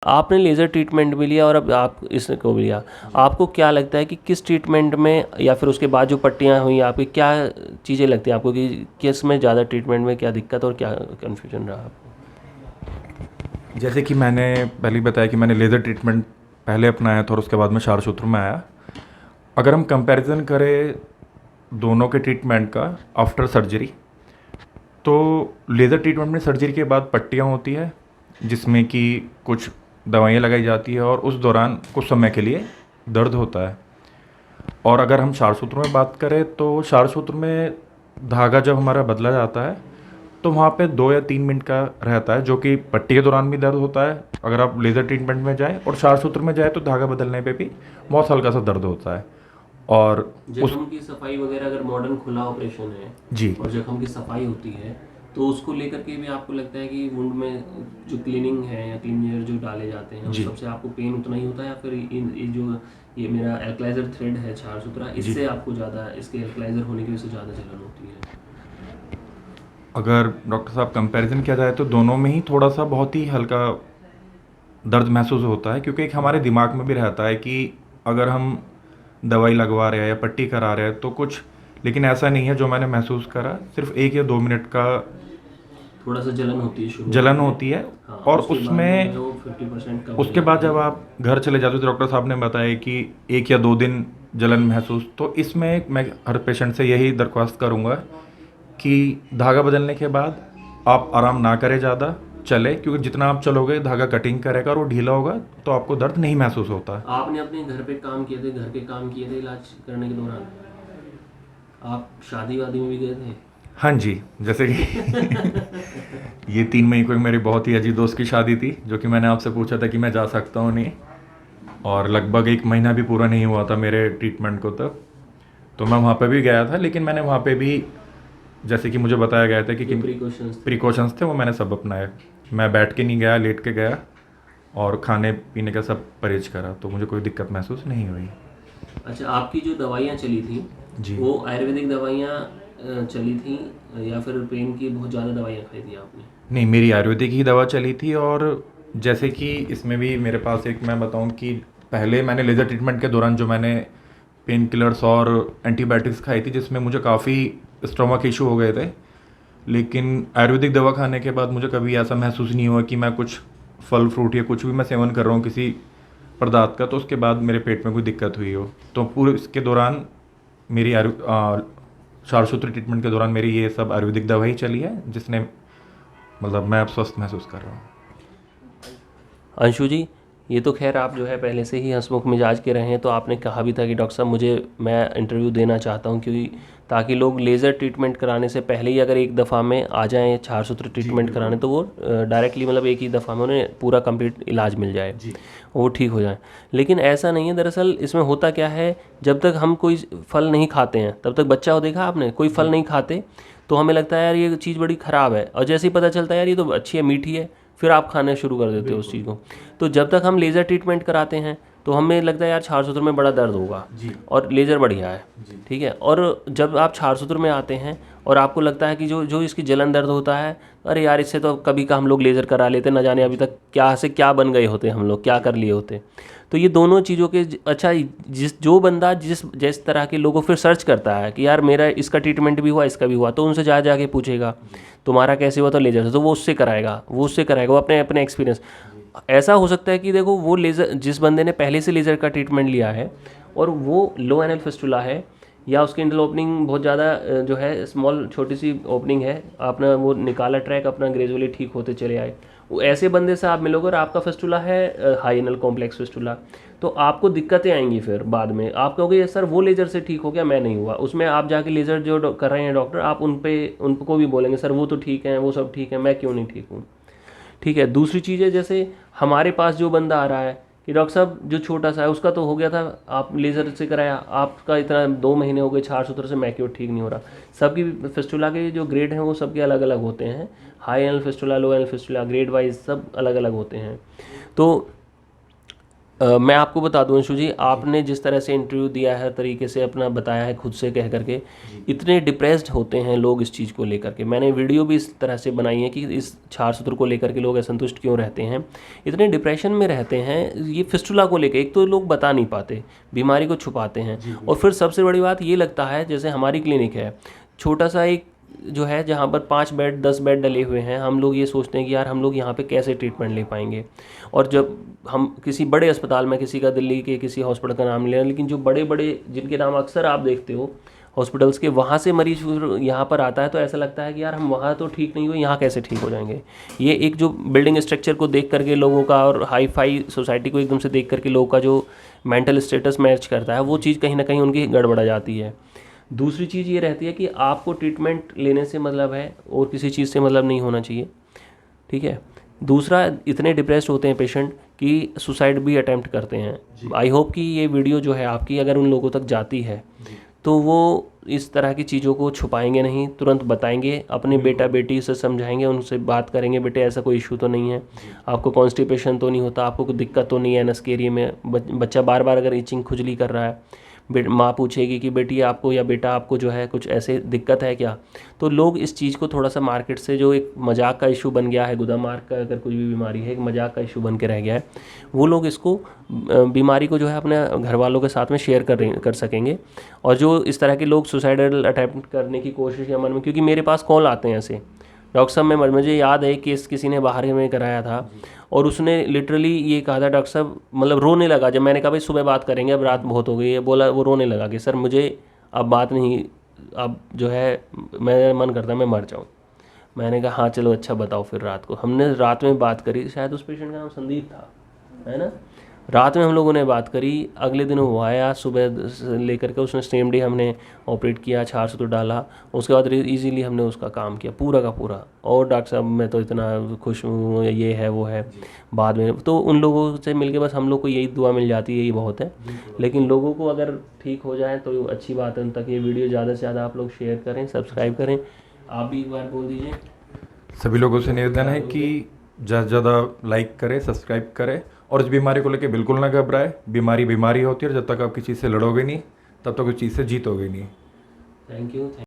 आपने laser treatment भी लिया और अब आप इसको भी लिया, आपको क्या लगता है कि किस ट्रीटमेंट में या फिर उसके बाद जो पट्टियाँ हुई आपकी, क्या चीज़ें लगती हैं आपको कि किस में ज़्यादा ट्रीटमेंट में क्या दिक्कत और क्या कन्फ्यूजन रहा आपको? जैसे कि मैंने पहले ही बताया कि मैंने लेज़र ट्रीटमेंट पहले अपनाया था और उसके बाद मैं क्षारसूत्र में आया। अगर हम कंपैरिजन करें दोनों के ट्रीटमेंट का आफ्टर सर्जरी, तो लेज़र ट्रीटमेंट में सर्जरी के बाद पट्टियाँ होती है जिसमें कि कुछ दवाइयाँ लगाई जाती है और उस दौरान कुछ समय के लिए दर्द होता है। और अगर हम क्षारसूत्र में बात करें तो क्षारसूत्र में धागा जब हमारा बदला जाता है तो वहाँ पे 2 या 3 मिनट का रहता है, जो कि पट्टी के दौरान भी दर्द होता है अगर आप लेज़र ट्रीटमेंट में जाए, और क्षारसूत्र में जाए तो धागा बदलने पे भी बहुत हल्का सा दर्द होता है। और उस जख्म की सफाई वगैरह अगर मॉडर्न खुला ऑपरेशन है जी और जख्म की सफाई होती है तो उसको लेकर के भी आपको लगता है कि वुंड में जो क्लीनिंग है या क्लीनियर जो डाले जाते हैं उस जी सबसे आपको पेन उतना ही होता है, या फिर ये जो ये मेरा एल्कलाइजर थ्रेड है क्षारसूत्रा, जी इससे आपको ज़्यादा इसके एल्कलाइजर होने की वजह से ज़्यादा जलन होती है? अगर डॉक्टर साहब कंपैरिजन किया जाए तो दोनों में ही थोड़ा सा बहुत ही हल्का दर्द महसूस होता है, क्योंकि एक हमारे दिमाग में भी रहता है कि अगर हम दवाई लगवा रहे हैं या पट्टी करा रहे हैं तो कुछ, लेकिन ऐसा नहीं है। जो मैंने महसूस करा सिर्फ 1 या 2 मिनट का थोड़ा सा जलन होती है शुरुआत जलन में। होती है। हाँ, और उसके बाद में जो है उसमें वो 50% कम हो उसके बाद जाती जब है। आप घर चले जाते हो तो डॉक्टर साहब ने बताया कि 1 या 2 दिन जलन महसूस, तो इसमें मैं हर पेशेंट से यही दरख्वास्त करूँगा कि धागा बदलने के बाद आप आराम ना करें ज़्यादा, चले, क्योंकि जितना आप चलोगे धागा कटिंग करेगा और वो ढीला होगा तो आपको दर्द नहीं महसूस होता। आपने अपने घर पे काम किए थे, घर के काम किए थे इलाज करने के दौरान? आप शादी वादी में भी गए थे? हाँ जी, जैसे कि ये 3 मई को एक मेरी बहुत ही अजीज दोस्त की शादी थी, जो कि मैंने आपसे पूछा था कि मैं जा सकता हूँ नहीं, और लगभग 1 महीना भी पूरा नहीं हुआ था मेरे ट्रीटमेंट को तब। तो मैं वहाँ पे भी गया था, लेकिन मैंने वहाँ पे भी जैसे कि मुझे बताया गया था कि जो प्रिकॉशंस थे? प्रिकॉशंस थे वो मैंने सब अपनाए। मैं बैठ के नहीं गया, लेट के गया, और खाने पीने का सब परहेज करा, तो मुझे कोई दिक्कत महसूस नहीं हुई। अच्छा, आपकी जो दवाइयाँ चली थी जी वो आयुर्वेदिक दवाइयाँ चली थी या फिर पेन की बहुत ज़्यादा दवाइयाँ खाई थी आपने? नहीं, मेरी आयुर्वेदिक ही दवा चली थी। और जैसे कि इसमें भी मेरे पास एक, मैं बताऊं कि पहले मैंने लेज़र ट्रीटमेंट के दौरान जो मैंने पेन किलर्स और एंटीबायोटिक्स खाई थी जिसमें मुझे काफ़ी स्टोमक इशू हो गए थे, लेकिन आयुर्वेदिक दवा खाने के बाद मुझे कभी ऐसा महसूस नहीं हुआ कि मैं कुछ फल फ्रूट या कुछ भी मैं सेवन कर रहा हूँ किसी पदार्थ का तो उसके बाद मेरे पेट में कोई दिक्कत हुई हो। तो पूरे इसके दौरान मेरी क्षारसूत्र ट्रीटमेंट के दौरान मेरी ये सब आयुर्वेदिक दवा ही चली है, जिसने मतलब मैं अब स्वस्थ महसूस कर रहा हूँ। अंशु जी, ये तो खैर आप जो है पहले से ही हंसमुख मिजाज के रहे हैं, तो आपने कहा भी था कि डॉक्टर साहब मैं इंटरव्यू देना चाहता हूँ, क्योंकि ताकि लोग लेज़र ट्रीटमेंट कराने से पहले ही अगर एक दफ़ा में आ जाएँ क्षारसूत्र ट्रीटमेंट कराने तो वो डायरेक्टली मतलब एक ही दफ़ा में उन्हें पूरा कंप्लीट इलाज मिल जाए, वो ठीक हो जाए। लेकिन ऐसा नहीं है, दरअसल इसमें होता क्या है, जब तक हम कोई फल नहीं खाते हैं तब तक, बच्चा हो देखा आपने, कोई फल नहीं खाते तो हमें लगता है यार ये चीज़ बड़ी ख़राब है, और जैसे ही पता चलता है यार ये तो अच्छी है, मीठी है, फिर आप खाना शुरू कर देते हो उस चीज़ को। तो जब तक हम लेज़र ट्रीटमेंट कराते हैं तो हमें लगता है यार क्षारसूत्र में बड़ा दर्द होगा और लेज़र बढ़िया है, ठीक है। और जब आप क्षारसूत्र में आते हैं और आपको लगता है कि जो जो इसकी जलन दर्द होता है, अरे यार इससे तो कभी का हम लोग लेज़र करा लेते, ना जाने अभी तक क्या से क्या बन गए होते, हम लोग क्या कर लिए होते। तो ये दोनों चीज़ों के अच्छा, जो बंदा जिस तरह के लोगों फिर सर्च करता है कि यार मेरा इसका ट्रीटमेंट भी हुआ, इसका भी हुआ, तो उनसे जाके पूछेगा तुम्हारा कैसे हुआ, तो लेज़र से, तो वो उससे कराएगा, वो अपने अपने एक्सपीरियंस। ऐसा हो सकता है कि देखो वो लेज़र जिस बंदे ने पहले से लेज़र का ट्रीटमेंट लिया है और वो लो एनल फिस्टुला है, या उसकी इंटरल ओपनिंग बहुत ज़्यादा जो है स्मॉल छोटी सी ओपनिंग है, आपने वो निकाला ट्रैक अपना, ग्रेजुअली ठीक होते चले आए, वो ऐसे बंदे से आप मिलोगे और आपका फिस्टुला है हाई एनल कॉम्प्लेक्स फिस्टुला, तो आपको दिक्कतें आएंगी। फिर बाद में आप कहोगे सर वो लेज़र से ठीक हो गया, मैं नहीं हुआ, उसमें आप जाके लेज़र जो कर रहे हैं डॉक्टर, आप उनको भी बोलेंगे सर वो तो ठीक है, वो सब ठीक है, मैं क्यों नहीं ठीक हूँ, ठीक है। दूसरी चीज़ है, जैसे हमारे पास जो बंदा आ रहा है कि डॉक्टर साहब जो छोटा सा है उसका तो हो गया था, आप लेज़र से कराया, आपका इतना 2 महीने हो गए क्षारसूत्र से, मैं क्यों ठीक नहीं हो रहा। सबकी फिस्टुला के जो ग्रेड हैं वो सबके अलग अलग होते हैं, हाई एनल फिस्टुला, लो एनल फिस्टुला, ग्रेड वाइज सब अलग अलग होते हैं। तो मैं आपको बता दूं अंशु जी, आपने जिस तरह से इंटरव्यू दिया है, हर तरीके से अपना बताया है खुद से कह करके, इतने डिप्रेस्ड होते हैं लोग इस चीज़ को लेकर के। मैंने वीडियो भी इस तरह से बनाई है कि इस क्षार सूत्र को लेकर के लोग असंतुष्ट क्यों रहते हैं, इतने डिप्रेशन में रहते हैं। ये फिस्टुला को लेकर एक तो लोग बता नहीं पाते, बीमारी को छुपाते हैं, और फिर सबसे बड़ी बात ये लगता है, जैसे हमारी क्लिनिक है, छोटा सा एक जो है जहाँ पर 5 बेड 10 बेड डले हुए हैं, हम लोग ये सोचते हैं कि यार हम लोग यहाँ पे कैसे ट्रीटमेंट ले पाएंगे। और जब हम किसी बड़े अस्पताल में, किसी का दिल्ली के किसी हॉस्पिटल का नाम ले रहे हैं, लेकिन जो बड़े बड़े जिनके नाम अक्सर आप देखते हो हॉस्पिटल्स के, वहाँ से मरीज यहाँ पर आता है तो ऐसा लगता है कि यार हम वहाँ तो ठीक नहीं हुए, यहाँ कैसे ठीक हो जाएंगे। ये एक जो बिल्डिंग स्ट्रक्चर को देख करके लोगों का, और हाई फाई सोसाइटी को एकदम से देख करके लोगों का जो मेंटल स्टेटस मैच करता है, वो चीज़ कहीं ना कहीं उनकी गड़बड़ा जाती है। दूसरी चीज़ ये रहती है कि आपको ट्रीटमेंट लेने से मतलब है और किसी चीज़ से मतलब नहीं होना चाहिए, ठीक है। दूसरा, इतने डिप्रेस्ड होते हैं पेशेंट कि सुसाइड भी अटेम्प्ट करते हैं। आई होप कि ये वीडियो जो है आपकी अगर उन लोगों तक जाती है तो वो इस तरह की चीज़ों को छुपाएंगे नहीं, तुरंत बताएंगे, अपने बेटा बेटी से समझाएंगे, उनसे बात करेंगे, बेटे ऐसा कोई इशू तो नहीं है, आपको कॉन्स्टिपेशन तो नहीं होता, आपको कोई दिक्कत तो नहीं है एनस के एरिया में, बच्चा बार बार अगर इचिंग खुजली कर रहा है, माँ पूछेगी कि बेटी आपको या बेटा आपको जो है कुछ ऐसे दिक्कत है क्या। तो लोग इस चीज़ को थोड़ा सा मार्केट से, जो एक मजाक का इशू बन गया है, गुदामार्ग का अगर कोई भी बीमारी है, एक मजाक का इशू बन के रह गया है, वो लोग इसको बीमारी को जो है अपने घर वालों के साथ में शेयर कर सकेंगे। और जो इस तरह के लोग सुसाइडल अटैम्प्ट करने की कोशिश या मन में, क्योंकि मेरे पास कॉल आते हैं ऐसे, डॉक्टर साहब मुझे याद है केस किसी ने बाहर में कराया था, और उसने लिटरली ये कहा था, डॉक्टर साहब मतलब रोने लगा जब मैंने कहा भाई सुबह बात करेंगे, अब रात बहुत हो गई है, बोला वो रोने लगा कि सर मुझे अब बात नहीं, अब जो है मेरा मन करता है मैं मर जाऊँ। मैंने कहा हाँ चलो अच्छा बताओ। फिर रात को हमने रात में बात करी, शायद उस पेशेंट का नाम संदीप था, है ना। रात में हम लोगों ने बात करी, अगले दिन वो आया सुबह लेकर के, उसने सेम डे हमने ऑपरेट किया, क्षार सूत्र डाला, उसके बाद इजीली हमने उसका काम किया पूरा का पूरा। और डॉक्टर साहब मैं तो इतना खुश हूँ, ये है वो है। बाद में तो उन लोगों से मिलके बस हम लोग को यही दुआ मिल जाती है, यही बहुत है। लेकिन लोगों को अगर ठीक हो जाए तो अच्छी बात है, उन तक ये वीडियो ज़्यादा से ज़्यादा आप लोग शेयर करें, सब्सक्राइब करें। आप भी एक बार बोल दीजिए। सभी लोगों से निवेदन है कि ज़्यादा से ज़्यादा लाइक करें, सब्सक्राइब करें, और इस बीमारी को लेकर बिल्कुल ना घबराए। बीमारी बीमारी होती है, और जब तक आप किसी चीज़ से लड़ोगे नहीं तब तक उस चीज़ से जीतोगे नहीं। Thank you.